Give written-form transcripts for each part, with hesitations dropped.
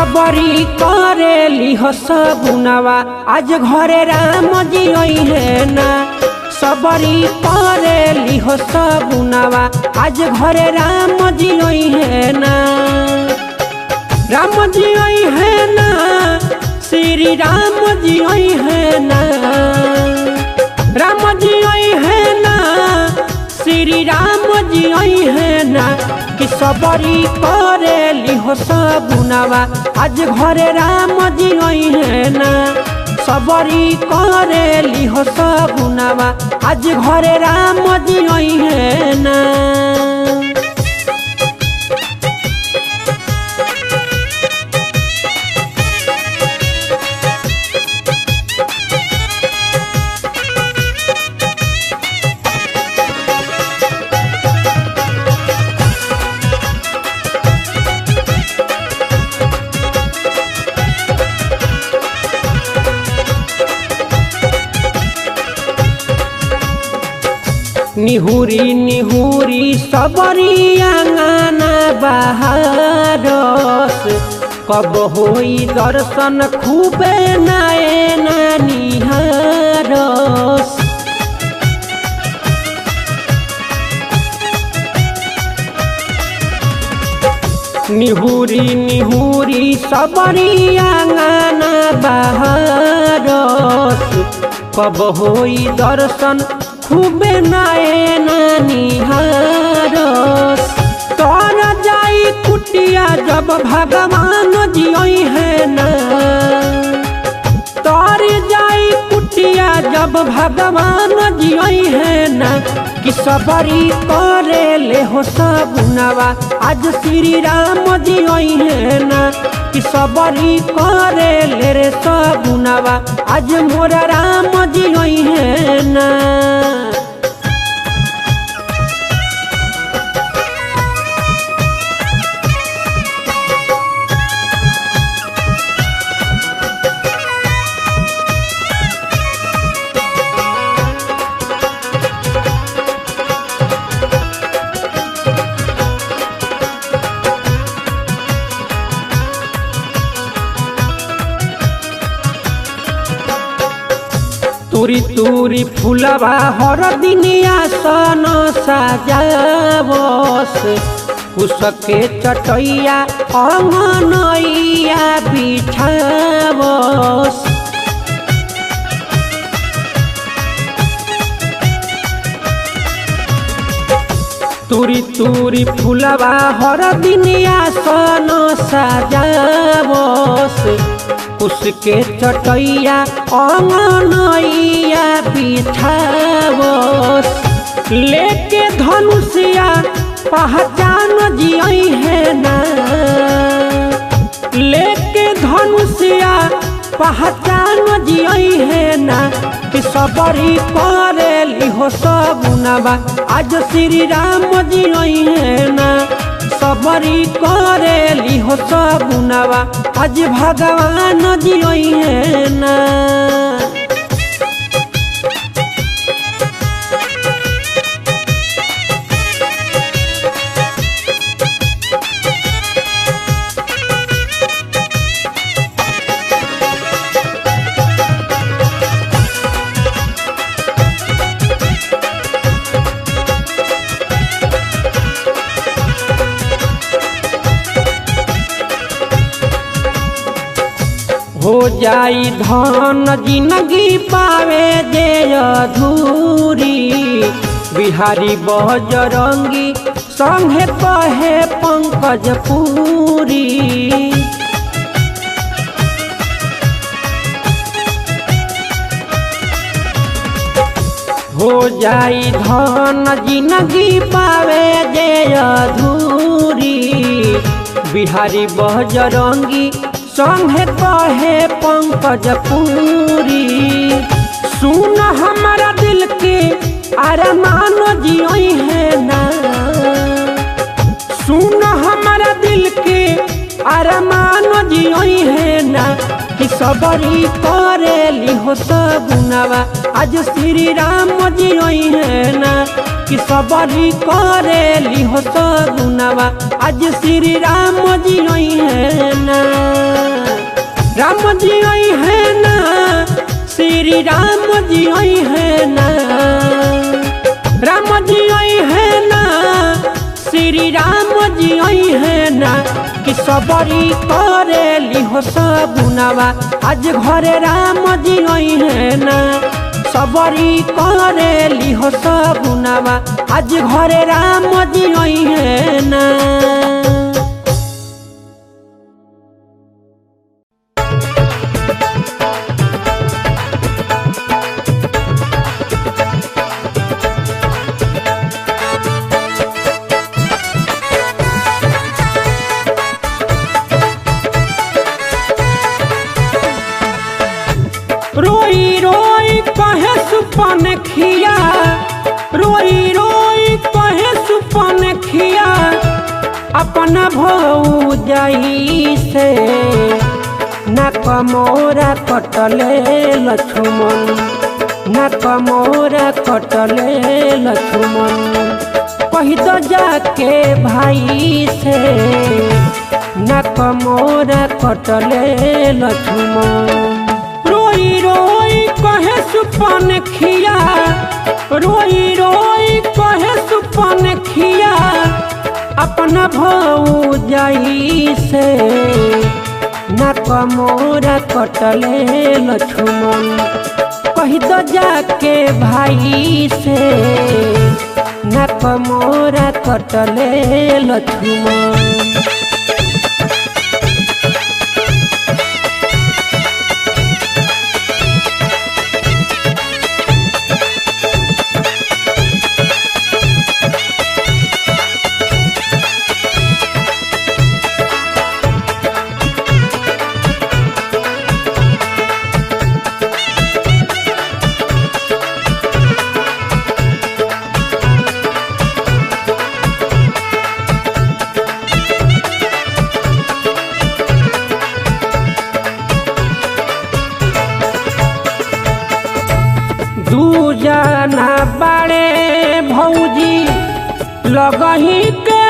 सबरी करेली हो सगुनवा आज घरे राम जी है ना। सबरी करेली हो सगुनवा आज घरे राम जी है ना। राम जी है ना, श्री राम जी है ना। राम जी है ना, श्री राम जी है ना। कि सबरी करेली हो सगुनवा आज घरे राम जी है ना। सबरी करेली हो सगुनवा आज घरे राम जी है ना। निहुरी निहुरी सबरी आंगना बहारस कब होई दर्शन खूबे नयना निहारस। निहुरी निहुरी सबरी आंगना बहारस कब होई दर्शन खूबे नयना निहारस। तर जाई कुटिया जब भगवान जी है ना। तर जाई कुटिया जब भगवान जी है ना। कि सबरी करेले हो सगुनवा आज श्री राम जी है ना। कि सबरी करेले रे सगुनवा आज मोरा राम जी है ना। तुरी तुरी फूलवा हर दिनिया सन सजावस उसके चटैया अंगनैया बिछावस। तुरी तुरी फूलवा हर दिनिया सन सजावस उसके चटैया अंगनैया बिछावस। लेके धनुषिया पहचान जी है ना। लेके धनुषिया पहचान जी है ना। कि सबरी करेली हो सगुनवा आज श्री राम जी है ना। सबरी करेली हो सगुनवा आज भगवान जी है ना। हो जाई धन जिंदगी पावे जे अधूरी। बिहारी बजरंगी संगे कहे पंकज पूरी। हो जाई धन जिंदगी पावे जे अधूरी। बिहारी बजरंगी संगे कहे पंकज पूरी। सुन हमारा दिल के अरमान जी है ना। सुन हमारा दिल के अरमान जी है ना। कि सबरी करेली हो हो सगुनावा आज श्री राम जी आई है ना कि सबरी करेली हो सगुनावा आज श्री राम जी आई है ना। राम जी आई है ना श्री राम जी आई है ना। राम जी आई है ना श्री राम जी आई है ना कि सबरी करेली हो सगुनावा आज घरे राम जी आई है ना। सबरी करेली हो सगुनावा आज घरे राम जी आई है ना। रोई रोई कहे सुपन खिया रोई रोई कहे सुपन खिया अपना भौजाई से ना कमोरा कटले लक्ष्मण ना कमोरा कटले लक्ष्मण कही तो जाके भाई से ना कमोरा कटले लक्ष्मण। रोई रोई कहे सुपन खिया रोई रोई कहे सुपन खिया अपना भौजाई से ना कमोरा कटले लक्ष्मण कही तो जाके भाई से ना कमोरा कटले लक्ष्मण। दू जना बड़े भौजी लगही के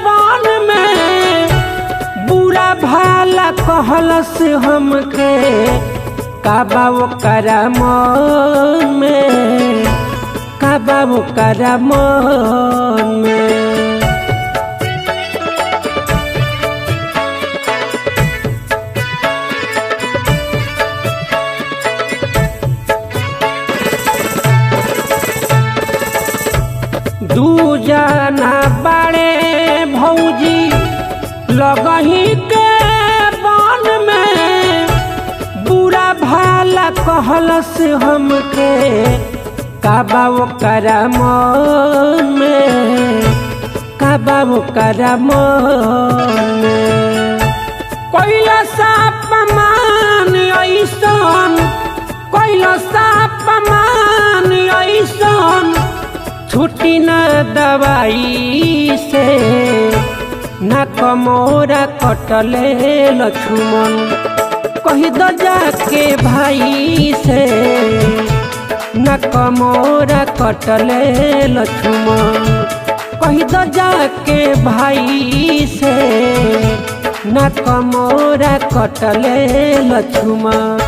बन में बुरा भाला कहलस हमके काबाव करम में काबाव करम में। दू जना बड़े भौजी लगही के बन में बुरा भाला कहलस हमके काबाव करम में काबाव करम में। कोइला साप मान ऐसन कोइला साप मान ऐसन छुट्टी न दवाई से न कमोरा कटले लक्ष्मण कही दो जाके भाई से न कमोरा कटले लक्ष्मण कही दो जाके भाई से न कमोरा कटले लक्ष्मण।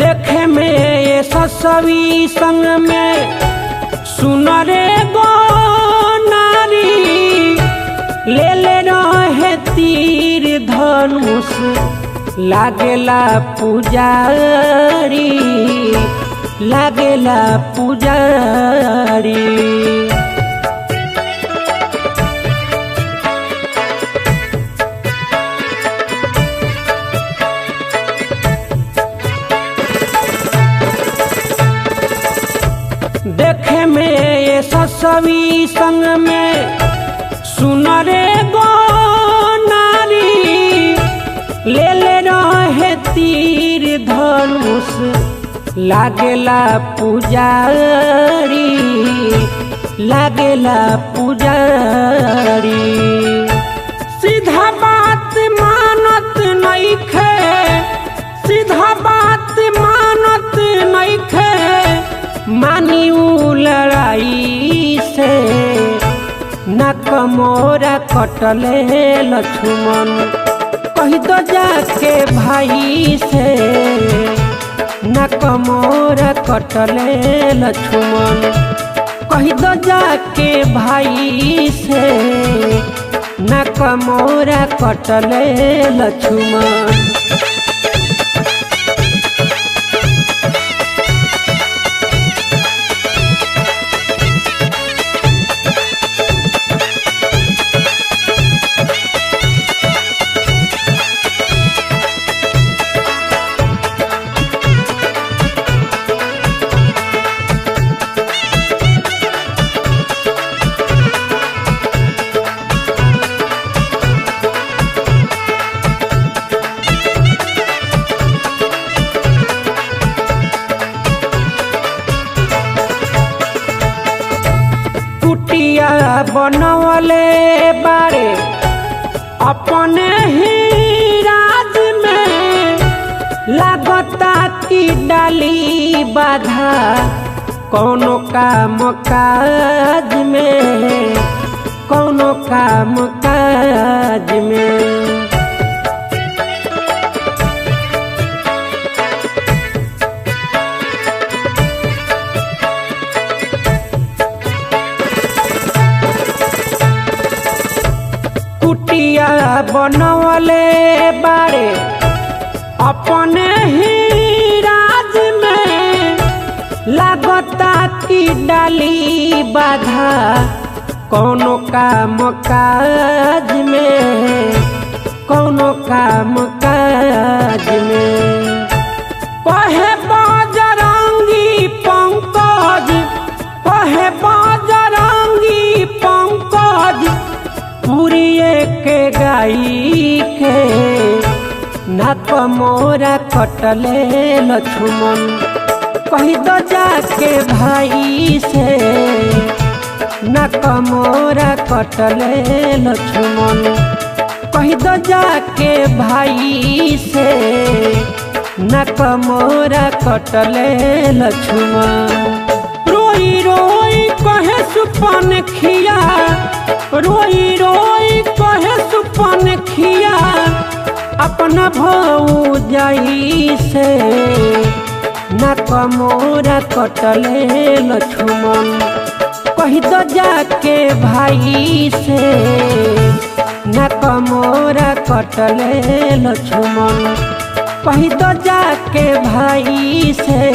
देखे में ये ससवी संग में सुनरे गो नारी ले ले रहे तीर धनुष लागेला पुजारी लागेला पुजारी। देखे में ये ससवी संग में सुनरे गो नारी ले ले रहे तीर धनुष लागेला पुजारी, लागेला पुजारी। सीधा बात मानत नइखे, सीधा बात मानत नइखे, मानी उ लड़ाई से नक मोरा कटले लक्ष्मण। कही तो जाके भाई से नक मोरा कटले लक्ष्मण। कही तो जाके भाई से नक मोरा कटले लक्ष्मण। बनवले बारे अपने ही राज में, लागता की डाली बाधा कौनो काम काज में, कौनो काम काज में। बनवले बारे अपने ही राज में, लागता की डाली बाधा कौनो काम काज में, कौनो काम काज में। कहे बजरंगी पंकज, कहे बजरंगी पंकज, पुरिये के गाई के नाक मोरा कटले लक्ष्मण। कही तो जाके भाई से नाक मोरा कटले लक्ष्मण। कही तो जाके भाई से नाक मोरा कटले लक्ष्मण। रोई रोई कहे सुपन खिया, रोई रोई कहे सुपन खिया, अपना भाऊ जाई से नाक मोरा कटले लक्ष्मण। कही तो जाके भाई से नाक मोरा कटले लक्ष्मण। कही तो जाके भाई से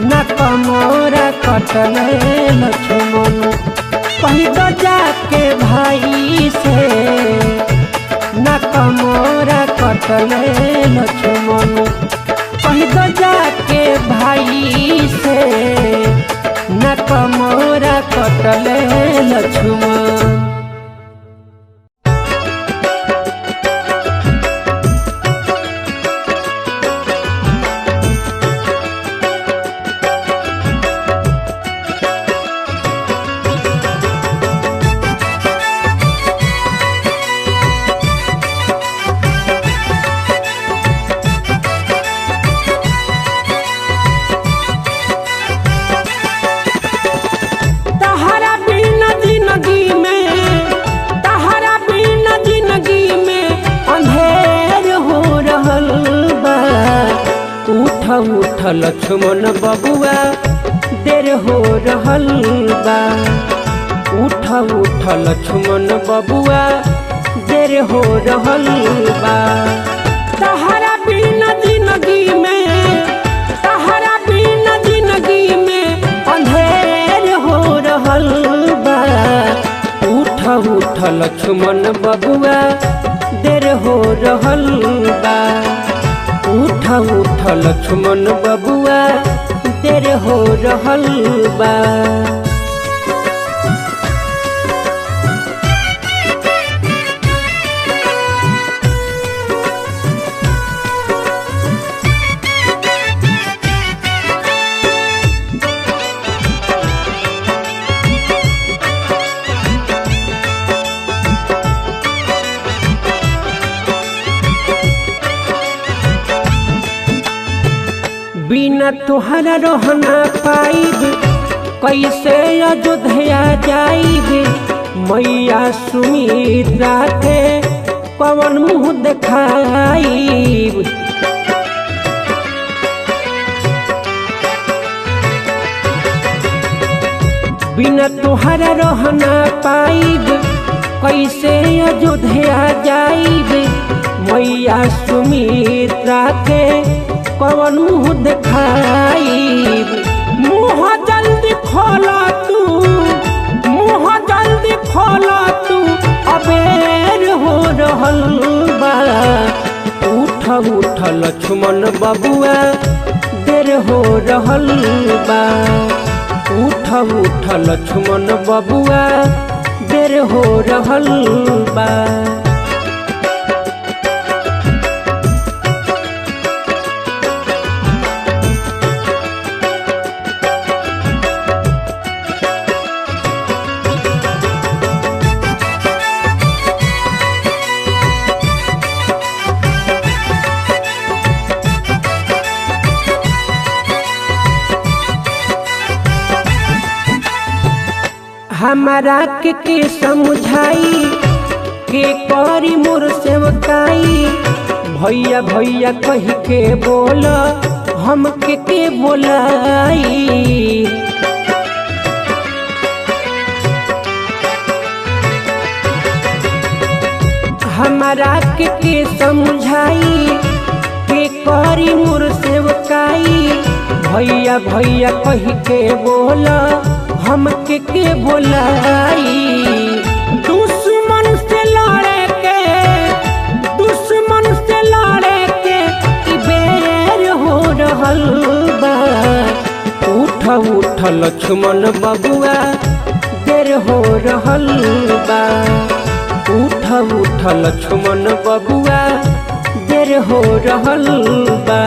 नाक मोरा कटले लक्ष्मण। कही तो जाके भाई से नाक मोरा कटले लक्ष्मण। कही तो जाके भाई से नाक मोरा कटले लक्ष्मण। उठ लक्ष्मण बबुआ देर हो रहल बा। उठ उठ लक्ष्मण बबुआ देर हो रहल बा। तहरा बिना जिंदगी में, तहरा बिना जिंदगी में अंधेर हो रहल बा। उठ उठ लक्ष्मण बबुआ देर हो रहल बा। उठ उठ लक्ष्मण बबुआ देर हो रहल बा। बिना तोहरा रहना पाइब कैसे अयोध्या जाइब मैया सुमित्रा के कवन मुँह देखाइब। बिना तोहरा रहना पाइब कैसे अयोध्या जाइब मैया सुमित्रा के कवन मुँह देखाइब। मुँह जल्दी खोला तू, मुँह जल्दी खोला तू, अबेर हो रहल बा। उठ उठ लक्ष्मण बबुआ देर हो रहल बा। उठ उठ लक्ष्मण बबुआ देर हो रहल बा। हमारा के समझाई के करी मोर सेवकाई। भैया भैया कह के बोल हम के बोलाई। हमारा के समझाई के करी मोर सेवकाई। भैया भैया कह के बोल हम के बोलाई। दुश्मन से लड़े के, दुश्मन से लड़े के बेर हो रहल बा। उठ उठ लक्ष्मण बबुआ देर हो रहल बा। उठ उठ लक्ष्मण बबुआ देर हो रहल बा।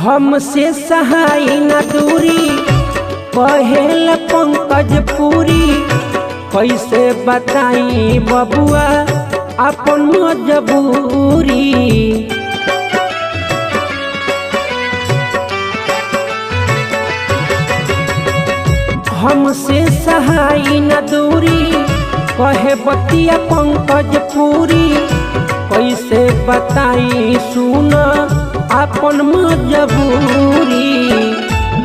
हमसे सहाय न दूरी कहेल पंकज पूरी। कैसे बताई बबुआ अपन मजबूरी। हमसे सहाय न दूरी कहे बतिया पंकज पूरी। कैसे बताई सुन अपन मजबूरी।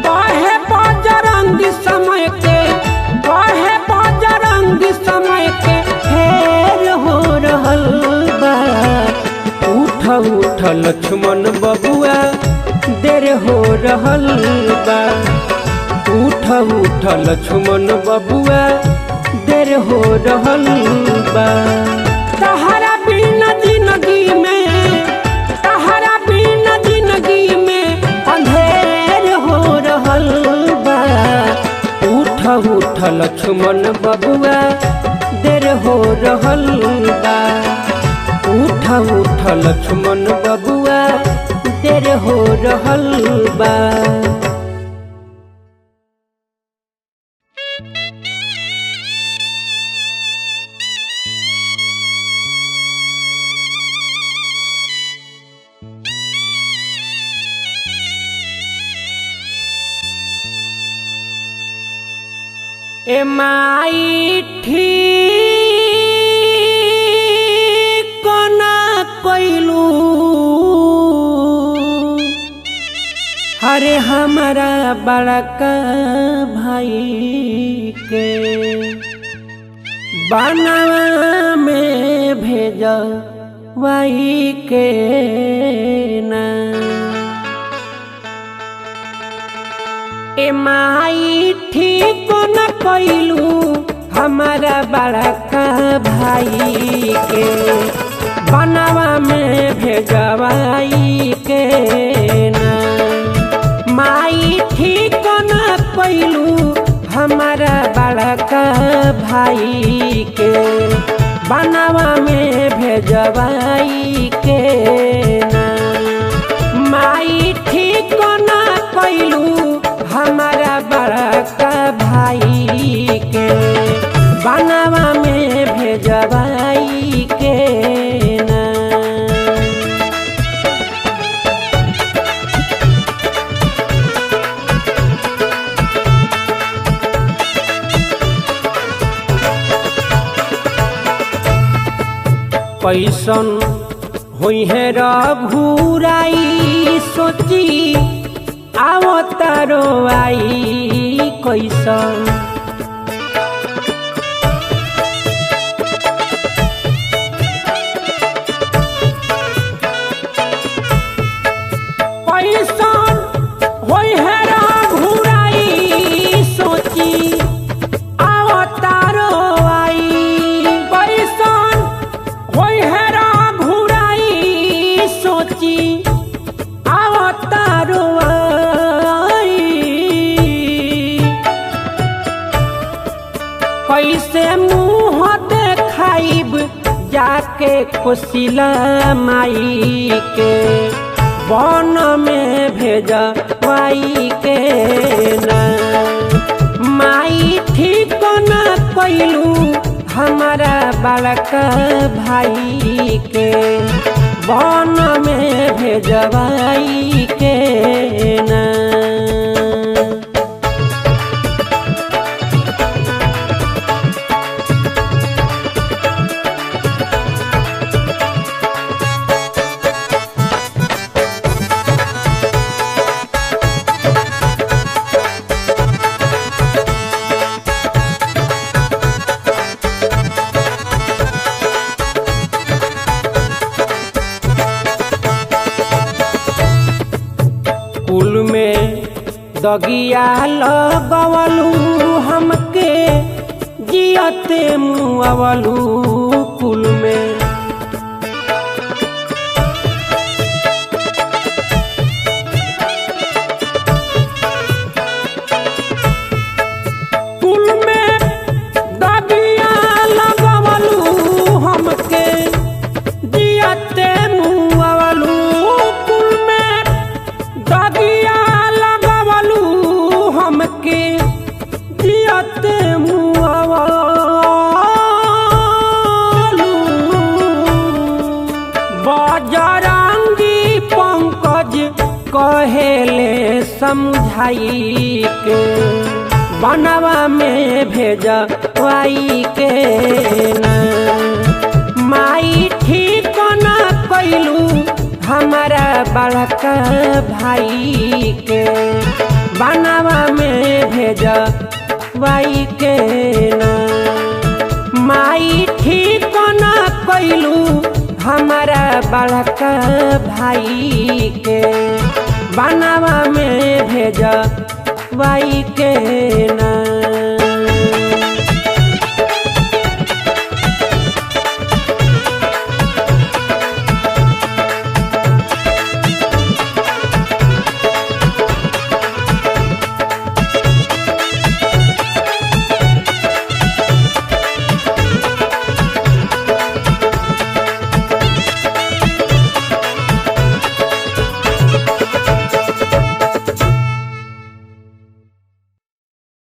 कहे बजरंग समय के, कहे बजरंग समय के फेर हो रहल बा। उठ उठ लक्ष्मण बबुआ देर हो रहल बा। उठ उठ लक्ष्मण बबुआ देर हो रहल बा। तहरा बिना जिंदगी में, तहरा बिना जिंदगी में अंधेर हो रहल बा। उठ उठ लक्ष्मण बबुआ देर हो रहल बा। उठ उठ लक्ष्मण बबुआ देर हो रहल बा। ए माई ठीक ना कइलू हरे हमारा बड़का भाई के बनवा में भेजवाई के ना। ए माई ठीक न कइलू हमारा बड़का भाई के बनवा में भेजवाई के ना। माई ठीक न कइलू हमारा बड़का भाई के बनावा में भेजवाई के ना। माई ठीक ना कैलू हमारा बड़का भाई के बनावा में भेजवाई के ना। कैसन होई है रघुराई सोची आवतारो आई कैसन। कैसन होई है रघुराई सोची आवतारो आई कैसन होई है रघुराई सोची आवतारो आई। कैसे मुँह देखाइब जाके कोशिला माई के वन में भेजवाई के ना। माई ठीक ना कैलू हमारा बड़का भाई के वन में भेजवाई के ना। कुल में दगिया लगवलू हमके जियते मुआवलू कुल में। कुल में दगिया लगवलू हमके जियते मुआवलू कुल में दगिया लगवलू हमके जियते मुआवलू। बजरंगी पंकज कहेले समझाई के बनवा में भेजवाई के ना। माई ठीक ना कैलू हमारा बड़का भाई के बनावा में भेजवाई के ना। माई ठीक ना कैलू हमारा बड़का भाई के बनावा में भेजवाई के ना।